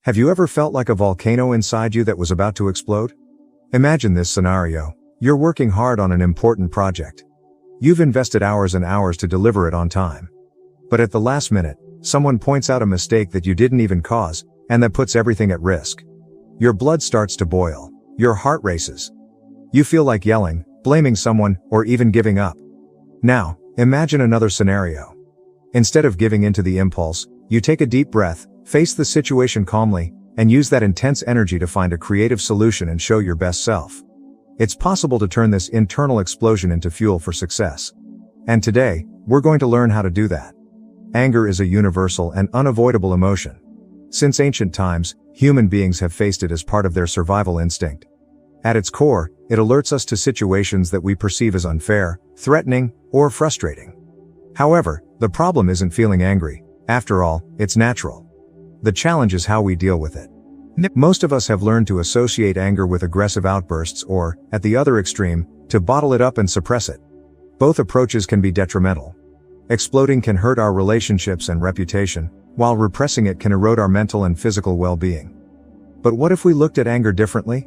Have you ever felt like a volcano inside you that was about to explode? Imagine this scenario. You're working hard on an important project. You've invested hours and hours to deliver it on time. But at the last minute, someone points out a mistake that you didn't even cause, and that puts everything at risk. Your blood starts to boil. Your heart races. You feel like yelling, blaming someone, or even giving up. Now, imagine another scenario. Instead of giving in to the impulse, you take a deep breath, face the situation calmly, and use that intense energy to find a creative solution and show your best self. It's possible to turn this internal explosion into fuel for success. And today, we're going to learn how to do that. Anger is a universal and unavoidable emotion. Since ancient times, human beings have faced it as part of their survival instinct. At its core, it alerts us to situations that we perceive as unfair, threatening, or frustrating. However, the problem isn't feeling angry. After all, it's natural. The challenge is how we deal with it. Most of us have learned to associate anger with aggressive outbursts or, at the other extreme, to bottle it up and suppress it. Both approaches can be detrimental. Exploding can hurt our relationships and reputation, while repressing it can erode our mental and physical well-being. But what if we looked at anger differently?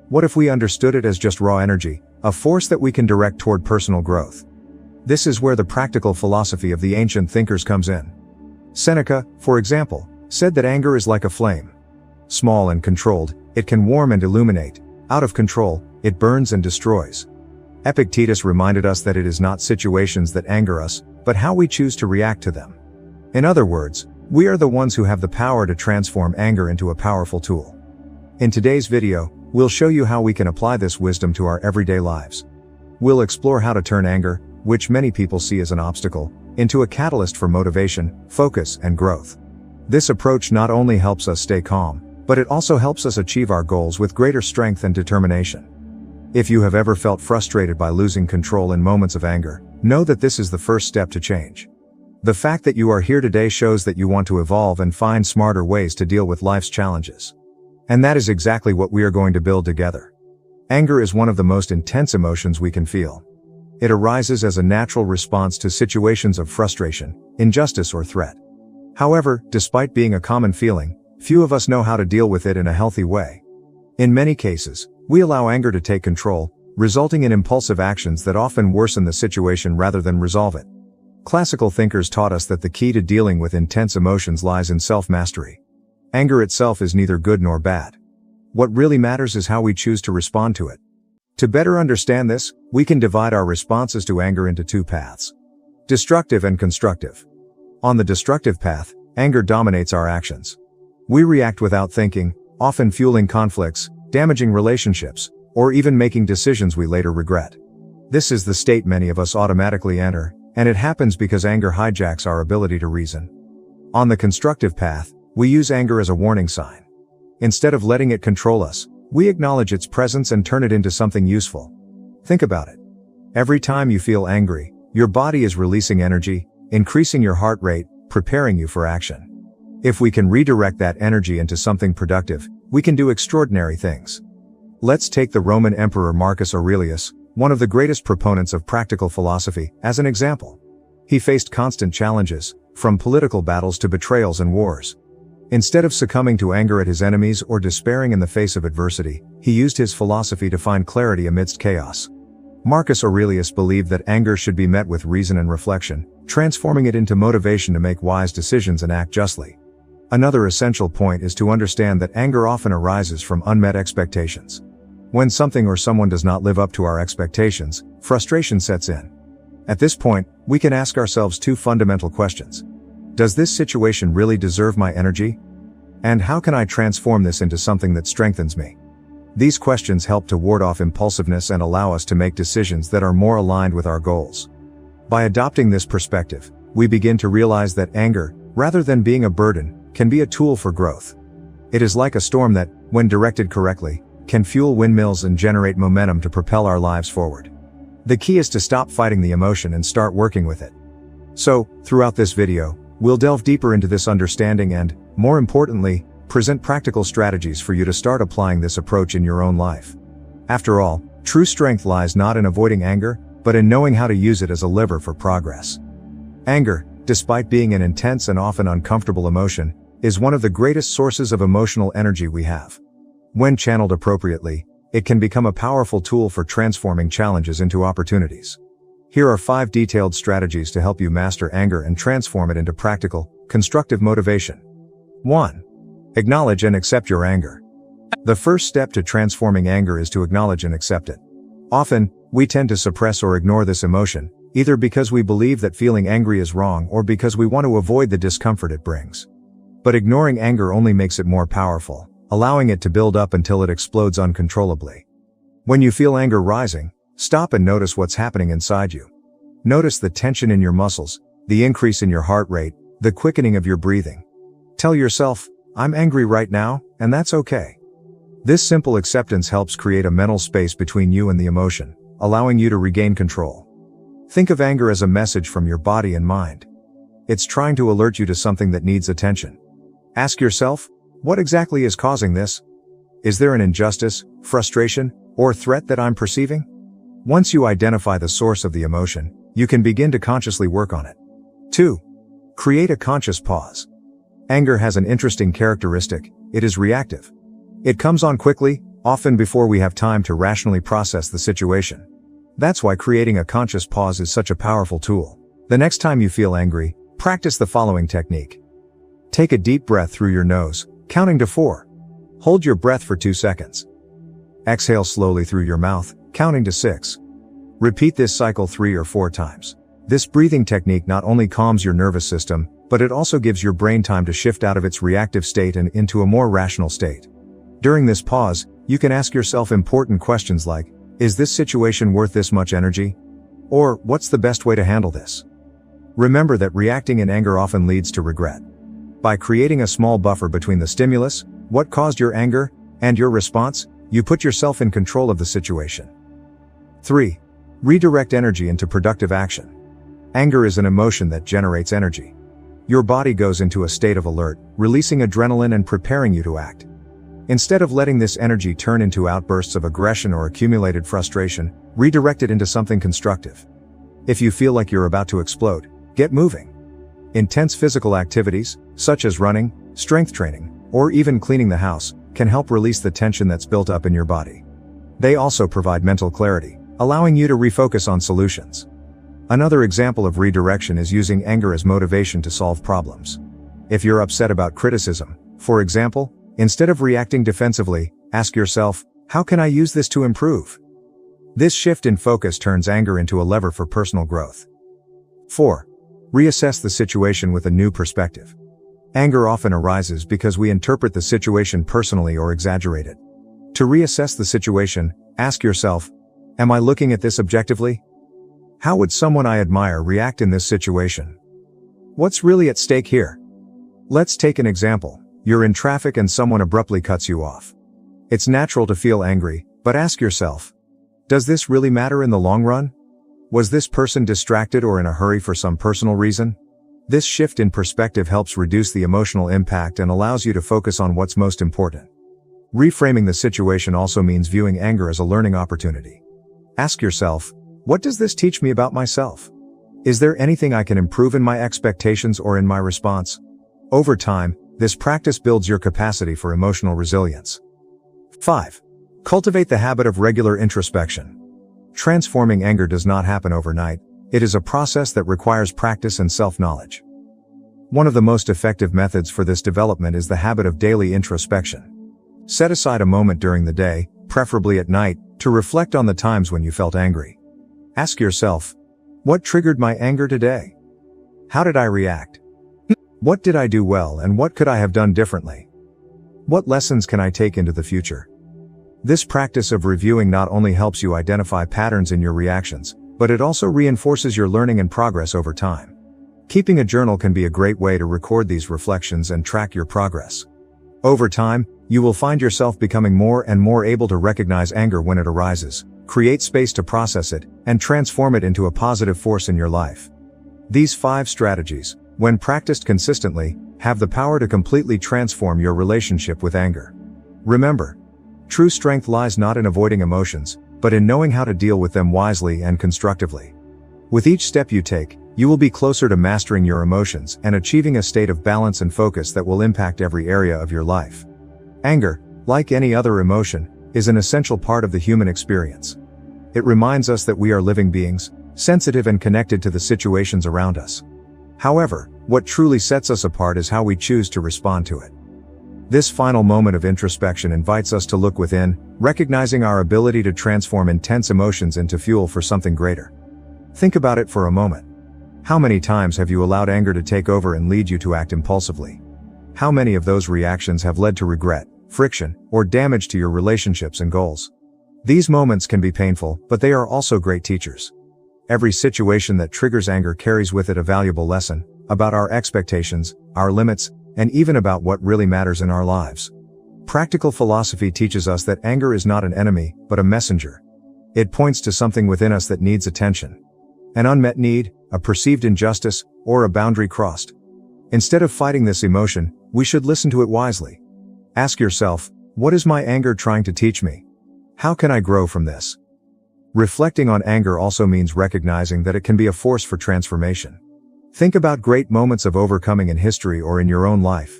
What if we understood it as just raw energy, a force that we can direct toward personal growth? This is where the practical philosophy of the ancient thinkers comes in. Seneca, for example, said that anger is like a flame. Small and controlled, it can warm and illuminate. Out of control, it burns and destroys. Epictetus reminded us that it is not situations that anger us, but how we choose to react to them. In other words, we are the ones who have the power to transform anger into a powerful tool. In today's video, we'll show you how we can apply this wisdom to our everyday lives. We'll explore how to turn anger, which many people see as an obstacle, into a catalyst for motivation, focus, and growth. This approach not only helps us stay calm, but it also helps us achieve our goals with greater strength and determination. If you have ever felt frustrated by losing control in moments of anger, know that this is the first step to change. The fact that you are here today shows that you want to evolve and find smarter ways to deal with life's challenges. And that is exactly what we are going to build together. Anger is one of the most intense emotions we can feel. It arises as a natural response to situations of frustration, injustice, or threat. However, despite being a common feeling, few of us know how to deal with it in a healthy way. In many cases, we allow anger to take control, resulting in impulsive actions that often worsen the situation rather than resolve it. Classical thinkers taught us that the key to dealing with intense emotions lies in self-mastery. Anger itself is neither good nor bad. What really matters is how we choose to respond to it. To better understand this, we can divide our responses to anger into two paths: destructive and constructive. On the destructive path, anger dominates our actions. We react without thinking, often fueling conflicts, damaging relationships, or even making decisions we later regret. This is the state many of us automatically enter, and it happens because anger hijacks our ability to reason. On the constructive path, we use anger as a warning sign. Instead of letting it control us, we acknowledge its presence and turn it into something useful. Think about it. Every time you feel angry, your body is releasing energy, increasing your heart rate, preparing you for action. If we can redirect that energy into something productive, we can do extraordinary things. Let's take the Roman Emperor Marcus Aurelius, one of the greatest proponents of practical philosophy, as an example. He faced constant challenges, from political battles to betrayals and wars. Instead of succumbing to anger at his enemies or despairing in the face of adversity, he used his philosophy to find clarity amidst chaos. Marcus Aurelius believed that anger should be met with reason and reflection, transforming it into motivation to make wise decisions and act justly. Another essential point is to understand that anger often arises from unmet expectations. When something or someone does not live up to our expectations, frustration sets in. At this point, we can ask ourselves two fundamental questions. Does this situation really deserve my energy? And how can I transform this into something that strengthens me? These questions help to ward off impulsiveness and allow us to make decisions that are more aligned with our goals. By adopting this perspective, we begin to realize that anger, rather than being a burden, can be a tool for growth. It is like a storm that, when directed correctly, can fuel windmills and generate momentum to propel our lives forward. The key is to stop fighting the emotion and start working with it. So, throughout this video, we'll delve deeper into this understanding and, more importantly, present practical strategies for you to start applying this approach in your own life. After all, true strength lies not in avoiding anger, but in knowing how to use it as a lever for progress. Anger, despite being an intense and often uncomfortable emotion, is one of the greatest sources of emotional energy we have. When channeled appropriately, it can become a powerful tool for transforming challenges into opportunities. Here are 5 detailed strategies to help you master anger and transform it into practical, constructive motivation. 1. Acknowledge and accept your anger. The first step to transforming anger is to acknowledge and accept it. Often, we tend to suppress or ignore this emotion, either because we believe that feeling angry is wrong or because we want to avoid the discomfort it brings. But ignoring anger only makes it more powerful, allowing it to build up until it explodes uncontrollably. When you feel anger rising, stop and notice what's happening inside you. Notice the tension in your muscles, the increase in your heart rate, the quickening of your breathing. Tell yourself, I'm angry right now, and that's okay. This simple acceptance helps create a mental space between you and the emotion, allowing you to regain control. Think of anger as a message from your body and mind. It's trying to alert you to something that needs attention. Ask yourself, what exactly is causing this? Is there an injustice, frustration, or threat that I'm perceiving? Once you identify the source of the emotion, you can begin to consciously work on it. 2. Create a conscious pause. Anger has an interesting characteristic: it is reactive. It comes on quickly, often before we have time to rationally process the situation. That's why creating a conscious pause is such a powerful tool. The next time you feel angry, practice the following technique. Take a deep breath through your nose, counting to 4. Hold your breath for 2 seconds. Exhale slowly through your mouth, counting to 6. Repeat this cycle 3 or 4 times. This breathing technique not only calms your nervous system, but it also gives your brain time to shift out of its reactive state and into a more rational state. During this pause, you can ask yourself important questions like, is this situation worth this much energy? Or, what's the best way to handle this? Remember that reacting in anger often leads to regret. By creating a small buffer between the stimulus, what caused your anger, and your response, you put yourself in control of the situation. 3. Redirect energy into productive action. Anger is an emotion that generates energy. Your body goes into a state of alert, releasing adrenaline and preparing you to act. Instead of letting this energy turn into outbursts of aggression or accumulated frustration, redirect it into something constructive. If you feel like you're about to explode, get moving. Intense physical activities, such as running, strength training, or even cleaning the house, can help release the tension that's built up in your body. They also provide mental clarity, allowing you to refocus on solutions. Another example of redirection is using anger as motivation to solve problems. If you're upset about criticism, for example, instead of reacting defensively, ask yourself, how can I use this to improve? This shift in focus turns anger into a lever for personal growth. 4. Reassess the situation with a new perspective. Anger often arises because we interpret the situation personally or exaggerate it. To reassess the situation, ask yourself, am I looking at this objectively? How would someone I admire react in this situation? What's really at stake here? Let's take an example. You're in traffic and someone abruptly cuts you off. It's natural to feel angry, but ask yourself, does this really matter in the long run? Was this person distracted or in a hurry for some personal reason? This shift in perspective helps reduce the emotional impact and allows you to focus on what's most important. Reframing the situation also means viewing anger as a learning opportunity. Ask yourself, what does this teach me about myself? Is there anything I can improve in my expectations or in my response? Over time, this practice builds your capacity for emotional resilience. 5. Cultivate the habit of regular introspection. Transforming anger does not happen overnight. It is a process that requires practice and self-knowledge. One of the most effective methods for this development is the habit of daily introspection. Set aside a moment during the day, preferably at night, to reflect on the times when you felt angry. Ask yourself, what triggered my anger today? How did I react? What did I do well and what could I have done differently? What lessons can I take into the future? This practice of reviewing not only helps you identify patterns in your reactions, but it also reinforces your learning and progress over time. Keeping a journal can be a great way to record these reflections and track your progress. Over time, you will find yourself becoming more and more able to recognize anger when it arises, create space to process it, and transform it into a positive force in your life. These 5 strategies, when practiced consistently, have the power to completely transform your relationship with anger. Remember, true strength lies not in avoiding emotions, but in knowing how to deal with them wisely and constructively. With each step you take, You will be closer to mastering your emotions and achieving a state of balance and focus that will impact every area of your life. Anger, like any other emotion, is an essential part of the human experience. It reminds us that we are living beings, sensitive and connected to the situations around us. However, what truly sets us apart is how we choose to respond to it. This final moment of introspection invites us to look within, recognizing our ability to transform intense emotions into fuel for something greater. Think about it for a moment. How many times have you allowed anger to take over and lead you to act impulsively? How many of those reactions have led to regret, friction, or damage to your relationships and goals? These moments can be painful, but they are also great teachers. Every situation that triggers anger carries with it a valuable lesson about our expectations, our limits, and even about what really matters in our lives. Practical philosophy teaches us that anger is not an enemy, but a messenger. It points to something within us that needs attention. An unmet need, a perceived injustice, or a boundary crossed. Instead of fighting this emotion, we should listen to it wisely. Ask yourself, what is my anger trying to teach me? How can I grow from this? Reflecting on anger also means recognizing that it can be a force for transformation. Think about great moments of overcoming in history or in your own life.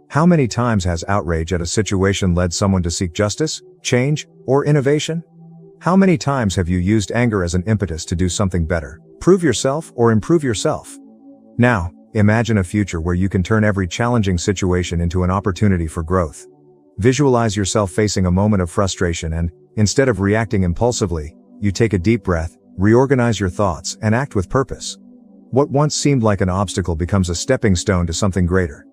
How many times has outrage at a situation led someone to seek justice, change, or innovation? How many times have you used anger as an impetus to do something better, prove yourself, or improve yourself? Now, imagine a future where you can turn every challenging situation into an opportunity for growth. Visualize yourself facing a moment of frustration and, instead of reacting impulsively, you take a deep breath, reorganize your thoughts, and act with purpose. What once seemed like an obstacle becomes a stepping stone to something greater.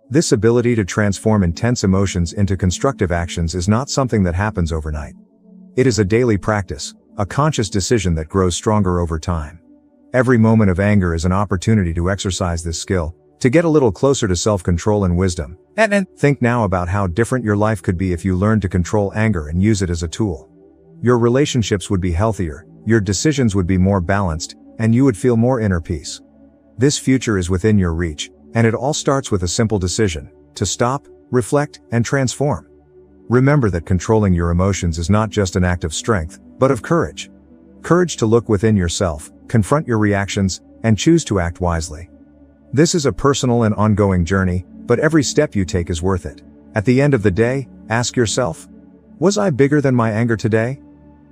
This ability to transform intense emotions into constructive actions is not something that happens overnight. It is a daily practice, a conscious decision that grows stronger over time. Every moment of anger is an opportunity to exercise this skill, to get a little closer to self-control and wisdom. And think now about how different your life could be if you learned to control anger and use it as a tool. Your relationships would be healthier, your decisions would be more balanced, and you would feel more inner peace. This future is within your reach, and it all starts with a simple decision: to stop, reflect, and transform. Remember that controlling your emotions is not just an act of strength, but of courage. Courage to look within yourself, confront your reactions, and choose to act wisely. This is a personal and ongoing journey, but every step you take is worth it. At the end of the day, ask yourself, was I bigger than my anger today?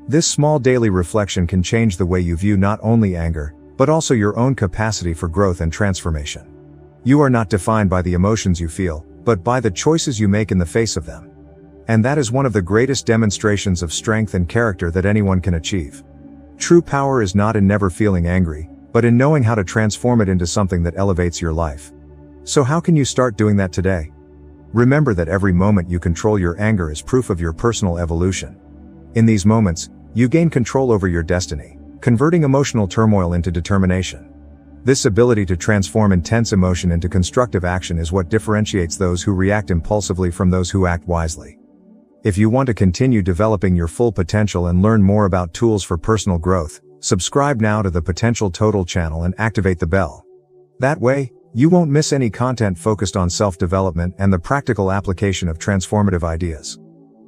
This small daily reflection can change the way you view not only anger, but also your own capacity for growth and transformation. You are not defined by the emotions you feel, but by the choices you make in the face of them. And that is one of the greatest demonstrations of strength and character that anyone can achieve. True power is not in never feeling angry, but in knowing how to transform it into something that elevates your life. So how can you start doing that today? Remember that every moment you control your anger is proof of your personal evolution. In these moments, you gain control over your destiny, converting emotional turmoil into determination. This ability to transform intense emotion into constructive action is what differentiates those who react impulsively from those who act wisely. If you want to continue developing your full potential and learn more about tools for personal growth, subscribe now to the Potential Total channel and activate the bell. That way, you won't miss any content focused on self-development and the practical application of transformative ideas.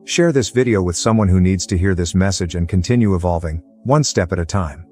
Share this video with someone who needs to hear this message and continue evolving, one step at a time.